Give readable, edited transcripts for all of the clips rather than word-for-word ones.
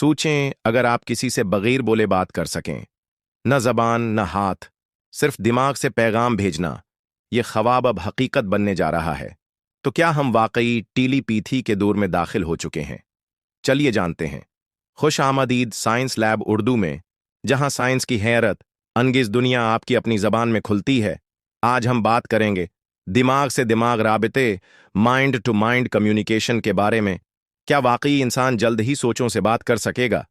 सोचें अगर आप किसी से बगैर बोले बात कर सकें, न जबान न हाथ, सिर्फ दिमाग से पैगाम भेजना, ये ख्वाब अब हकीकत बनने जा रहा है। तो क्या हम वाकई टीलीपैथी के दौर में दाखिल हो चुके हैं? चलिए जानते हैं। खुश आमदीद साइंस लैब उर्दू में, जहां साइंस की हैरत अंगेज दुनिया आपकी अपनी जबान में खुलती है। आज हम बात करेंगे दिमाग से दिमाग राबते, माइंड टू माइंड कम्युनिकेशन के बारे में। क्या वाकई इंसान जल्द ही सोचों से बात कर सकेगा?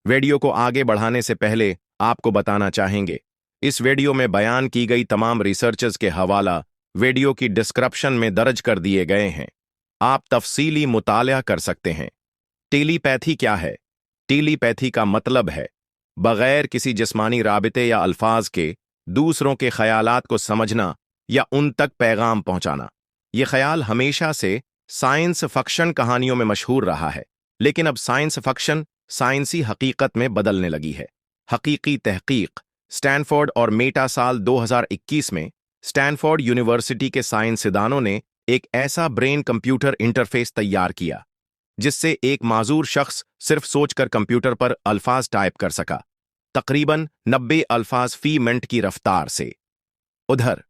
वीडियो को आगे बढ़ाने से पहले आपको बताना चाहेंगे, इस वीडियो में बयान की गई तमाम रिसर्चर्स के हवाला वीडियो की डिस्क्रिप्शन में दर्ज कर दिए गए हैं। आप तफसीली मुताला कर सकते हैं। टेलीपैथी क्या है? टेलीपैथी का मतलब है बगैर किसी जिस्मानी राबिते या अल्फाज के दूसरों के ख्यालात को समझना या उन तक पैगाम पहुंचाना। यह ख्याल हमेशा से साइंस फक्शन कहानियों में मशहूर रहा है, लेकिन अब साइंस फक्शन साइंसी हकीकत में बदलने लगी है। हकीकी तहकीक। स्टैनफोर्ड और मेटा साल 2021 में स्टैनफोर्ड यूनिवर्सिटी के साइंसदानों ने एक ऐसा ब्रेन कंप्यूटर इंटरफेस तैयार किया जिससे एक माजूर शख्स सिर्फ सोचकर कंप्यूटर पर अल्फाज टाइप कर सका, तकरीबन 90 अल्फाज फी मिनट की रफ्तार से। उधर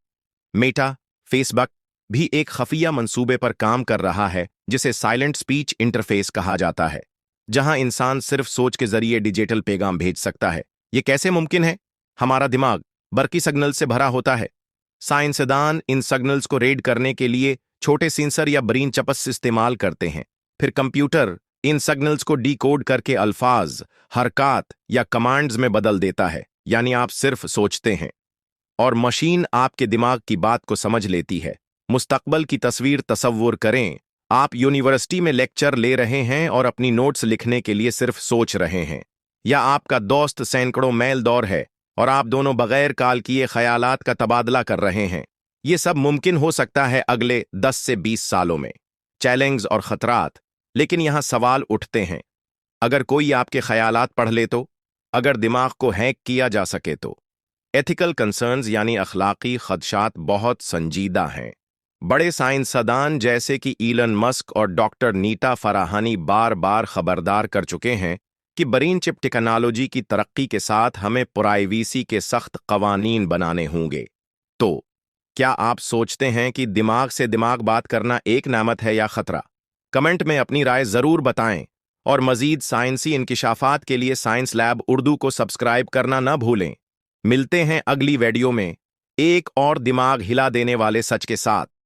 मेटा, फेसबुक भी एक खफिया मंसूबे पर काम कर रहा है जिसे साइलेंट स्पीच इंटरफेस कहा जाता है, जहां इंसान सिर्फ सोच के जरिए डिजिटल पैगाम भेज सकता है। यह कैसे मुमकिन है? हमारा दिमाग बरकी सिग्नल से भरा होता है। साइंसदान इन सिग्नल्स को रीड करने के लिए छोटे सेंसर या ब्रेन चिप्स इस्तेमाल करते हैं। फिर कंप्यूटर इन सिग्नल्स को डिकोड करके अल्फाज, हरकत या कमांड्स में बदल देता है। यानी आप सिर्फ सोचते हैं और मशीन आपके दिमाग की बात को समझ लेती है। मुस्तकबल की तस्वीर तसव्वुर करें। आप यूनिवर्सिटी में लेक्चर ले रहे हैं और अपनी नोट्स लिखने के लिए सिर्फ सोच रहे हैं, या आपका दोस्त सैकड़ों मैल दूर है और आप दोनों बगैर कॉल किए ख्यालात का तबादला कर रहे हैं। ये सब मुमकिन हो सकता है अगले 10 से 20 सालों में। चैलेंज और खतरात। लेकिन यहां सवाल उठते हैं, अगर कोई आपके ख्यालात पढ़ ले तो? अगर दिमाग को हैक किया जा सके तो? एथिकल कंसर्न्स यानी अखलाकी खदशात बहुत संजीदा हैं। बड़े साइंसदान जैसे कि इलन मस्क और डॉक्टर नीता फराहानी बार बार खबरदार कर चुके हैं कि ब्रेन चिप टेक्नोलॉजी की तरक्की के साथ हमें प्राइवेसी के सख्त कवानीन बनाने होंगे। तो क्या आप सोचते हैं कि दिमाग से दिमाग बात करना एक नेमत है या खतरा? कमेंट में अपनी राय जरूर बताएं और मजीद साइंसी इंकिशाफात के लिए साइंस लैब उर्दू को सब्सक्राइब करना न भूलें। मिलते हैं अगली वीडियो में एक और दिमाग हिला देने वाले सच के साथ।